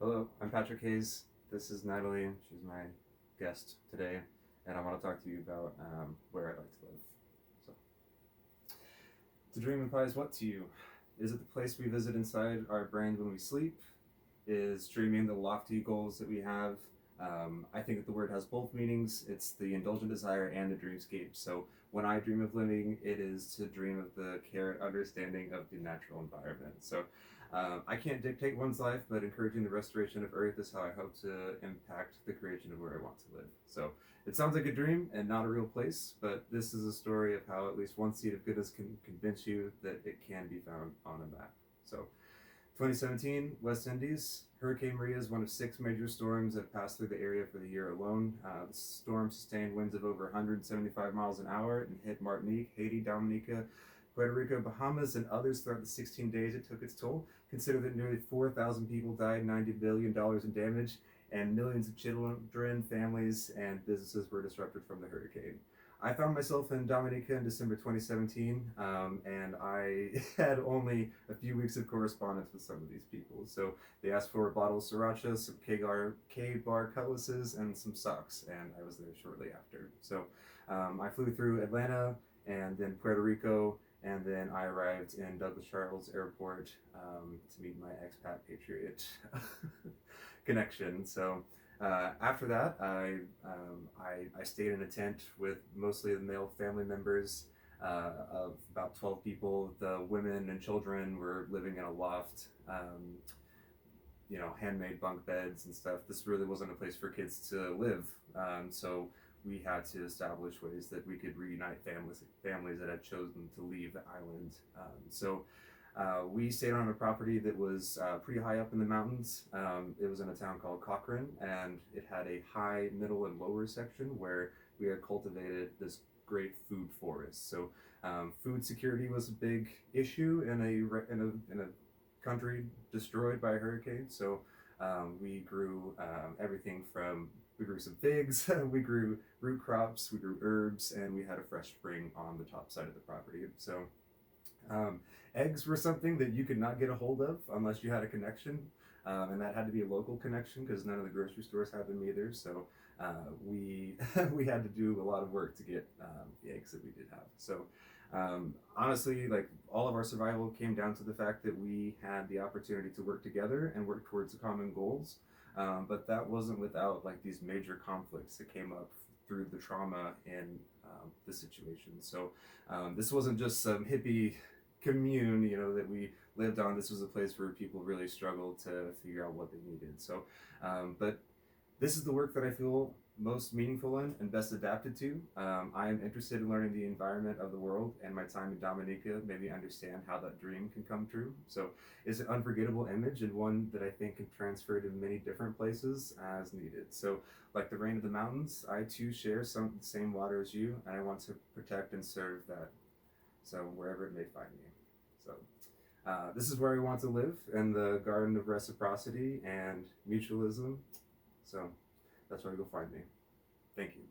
Hello, I'm Patrick Hayes. This is Natalie. She's my guest today, and I want to talk to you about where I'd like to live. So, to dream implies what to you? Is it the place we visit inside our brain when we sleep? Is dreaming the lofty goals that we have? I think that the word has both meanings. It's the indulgent desire and the dreamscape. So when I dream of living, it is to dream of the care and understanding of the natural environment. So I can't dictate one's life, but encouraging the restoration of Earth is how I hope to impact the creation of where I want to live. So it sounds like a dream and not a real place, but this is a story of how at least one seed of goodness can convince you that it can be found on a map. So 2017, West Indies. Hurricane Maria is one of 6 major storms that passed through the area for the year alone. The storm sustained winds of over 175 miles an hour and hit Martinique, Haiti, Dominica, Puerto Rico, Bahamas, and others throughout the 16 days it took its toll. Consider that nearly 4,000 people died, $90 billion in damage, and millions of children, families, and businesses were disrupted from the hurricane. I found myself in Dominica in December 2017, and I had only a few weeks of correspondence with some of these people. So they asked for a bottle of sriracha, some K-bar cutlasses, and some socks, and I was there shortly after. So I flew through Atlanta and then Puerto Rico, and then I arrived in Douglas Charles Airport to meet my expat patriot connection. So after that, I stayed in a tent with mostly the male family members of about 12 people. The women and children were living in a loft, handmade bunk beds and stuff. This really wasn't a place for kids to live. So we had to establish ways that we could reunite families that had chosen to leave the island. We stayed on a property that was pretty high up in the mountains. It was in a town called Cochrane, and it had a high, middle, and lower section where we had cultivated this great food forest. So food security was a big issue in a country destroyed by a hurricane. So we grew everything from we grew some figs, we grew root crops, we grew herbs, and we had a fresh spring on the top side of the property. So eggs were something that you could not get a hold of unless you had a connection, and that had to be a local connection because none of the grocery stores had them either. So we we had to do a lot of work to get the eggs that we did have. So honestly, like all of our survival came down to the fact that we had the opportunity to work together and work towards the common goals. But that wasn't without like these major conflicts that came up through the trauma in the situation. So this wasn't just some hippie commune, that we lived on. This was a place where people really struggled to figure out what they needed. So, but this is the work that I feel most meaningful in and best adapted to. I am interested in learning the environment of the world, and my time in Dominica made me understand how that dream can come true. So it's an unforgettable image and one that I think can transfer to many different places as needed. So like the rain of the mountains, I too share some of the same water as you, and I want to protect and serve that. So wherever it may find me. So this is where I want to live, in the garden of reciprocity and mutualism. So that's where you go find me. Thank you.